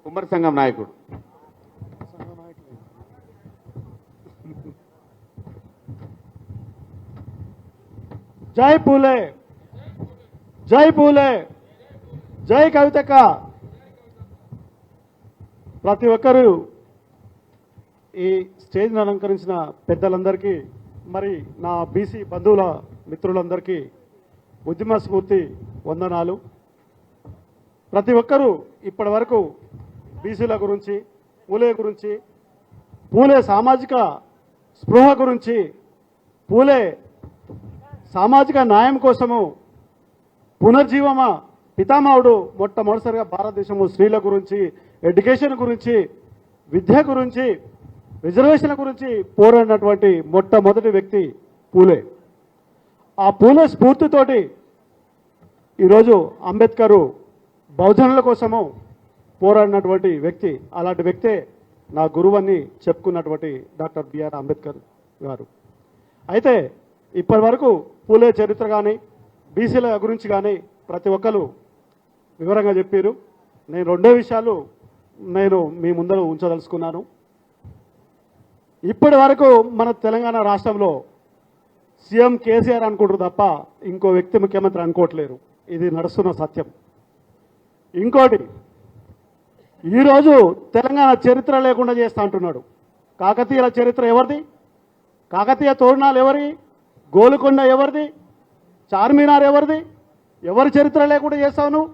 కుమ్మరి సంఘం నాయకుడు. జై పూలే, జై పూలే, జై కవితక్క. ప్రతి ఒక్కరూ ఈ స్టేజ్ను అలంకరించిన పెద్దలందరికీ, మరి నా బీసీ బంధువుల మిత్రులందరికీ ఉద్యమ స్ఫూర్తి వందనాలు. ప్రతి ఒక్కరూ ఇప్పటి వరకు బీసీల గురించి, పూలే గురించి, పూలే సామాజిక స్పృహ గురించి, పూలే సామాజిక న్యాయం కోసము పునర్జీవమ పితామహుడు మొట్టమొదటిసారిగా భారతదేశము స్త్రీల గురించి, ఎడ్యుకేషన్ గురించి, విద్య గురించి, రిజర్వేషన్ల గురించి పోరాడినటువంటి మొట్టమొదటి వ్యక్తి పూలే. ఆ పూలే స్ఫూర్తితోటి ఈరోజు అంబేద్కర్ బహుజనుల కోసము పోరాడినటువంటి వ్యక్తి. అలాంటి వ్యక్తే నా గురువని చెప్పుకున్నటువంటి డాక్టర్ బిఆర్ అంబేద్కర్ గారు. అయితే ఇప్పటి వరకు పూలే చరిత్ర కానీ, బీసీల గురించి కానీ ప్రతి ఒక్కరు వివరంగా చెప్పారు. నేను రెండే విషయాలు నేను మీ ముందర ఉంచదలుచుకున్నాను. ఇప్పటి వరకు మన తెలంగాణ రాష్ట్రంలో సీఎం కేసీఆర్ అనుకుంటారు తప్ప ఇంకో వ్యక్తి ముఖ్యమంత్రి అనుకోవట్లేరు. ఇది నడుస్తున్న సత్యం. ఇంకోటి, ఈరోజు తెలంగాణ చరిత్ర లేకుండా చేస్తా అంటున్నాడు. కాకతీయుల చరిత్ర ఎవరిది? కాకతీయ తోరణాలు ఎవరి? గోలుకొండ ఎవరిది? చార్మినార్ ఎవరిది? ఎవరి చరిత్ర లేకుండా చేస్తావు నువ్వు?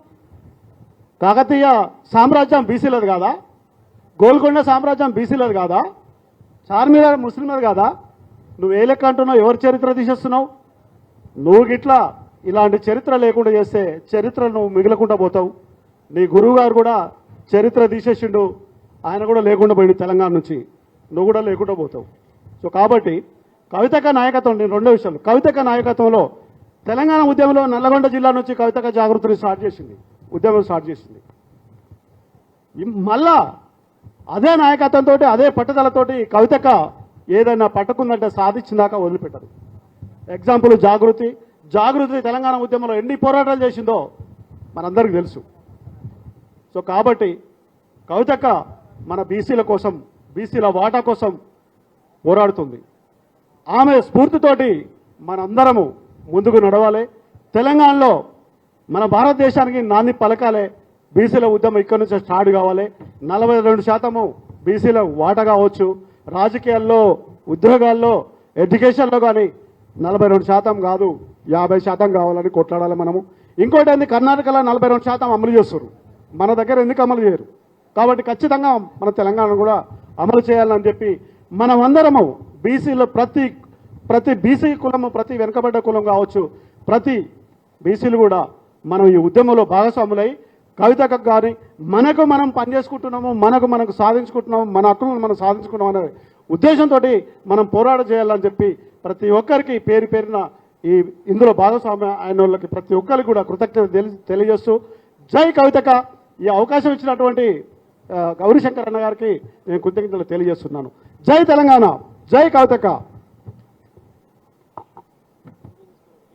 కాకతీయ సామ్రాజ్యం బీసీలది కాదా? గోల్కొండ సామ్రాజ్యం బీసీలది కాదా? చార్మినార్ ముస్లింలది కాదా? నువ్వు ఏ లెక్క అంటున్నావు? ఎవరి చరిత్ర తీసేస్తున్నావు? నువ్వు గిట్లా ఇలాంటి చరిత్ర లేకుండా చేస్తే చరిత్ర నువ్వు మిగలకుండా పోతావు. నీ గురువు గారు కూడా చరిత్ర తీసేసిండు, ఆయన కూడా లేకుండా పోయిండు తెలంగాణ నుంచి, నువ్వు కూడా లేకుండా పోతావు. సో కాబట్టి కవితక్క నాయకత్వం, నేను రెండో విషయాలు, కవితక్క నాయకత్వంలో తెలంగాణ ఉద్యమంలో నల్లగొండ జిల్లా నుంచి కవితక్క జాగృతిని స్టార్ట్ చేసింది, ఉద్యమం స్టార్ట్ చేసింది. మళ్ళా అదే నాయకత్వంతో, అదే పట్టుదలతోటి కవితక్క ఏదైనా పట్టుకుందంటే సాధించిందాకా వదిలిపెట్టదు. ఎగ్జాంపుల్ జాగృతి. జాగృతి తెలంగాణ ఉద్యమంలో ఎన్ని పోరాటాలు చేసిందో మనందరికీ తెలుసు. సో కాబట్టి కవితక్క మన బీసీల కోసం, బీసీల వాటా కోసం పోరాడుతుంది. ఆమె స్ఫూర్తితోటి మనందరము ముందుకు నడవాలి. తెలంగాణలో మన భారతదేశానికి నాంది పలకాలి. బీసీల ఉద్యమం ఇక్కడి నుంచి స్టార్ట్ కావాలి. 42% బీసీల వాటా కావచ్చు. రాజకీయాల్లో, ఉద్యోగాల్లో, ఎడ్యుకేషన్లో కానీ 42% కాదు 50% కావాలని కొట్లాడాలి మనము. ఇంకోటి ఏంది, కర్ణాటకలో 42% అమలు చేస్తారు, మన దగ్గర ఎందుకు అమలు చేయరు? కాబట్టి ఖచ్చితంగా మన తెలంగాణ కూడా అమలు చేయాలని చెప్పి మనమందరము బీసీలో ప్రతి బీసీ కులము, ప్రతి వెనుకబడ్డ కులం కావచ్చు, ప్రతి బీసీలు కూడా మనం ఈ ఉద్యమంలో భాగస్వాములై కవితకు కానీ మనకు మనం పనిచేసుకుంటున్నాము, మనకు సాధించుకుంటున్నాము, మన హక్కులను మనం సాధించుకున్నాం అనే ఉద్దేశంతో మనం పోరాటం చేయాలని చెప్పి ప్రతి ఒక్కరికి పేరు పేరున ఈ ఇందులో భాగస్వామ్యం అయిన వాళ్ళకి ప్రతి ఒక్కరికి కూడా కృతజ్ఞత తెలియజేస్తూ, జై కవితక్క. ఈ అవకాశం ఇచ్చినటువంటి గౌరీశంకర్ అన్న గారికి నేను కృతజ్ఞతలు తెలియజేస్తున్నాను. జై తెలంగాణ, జై కవితక్క.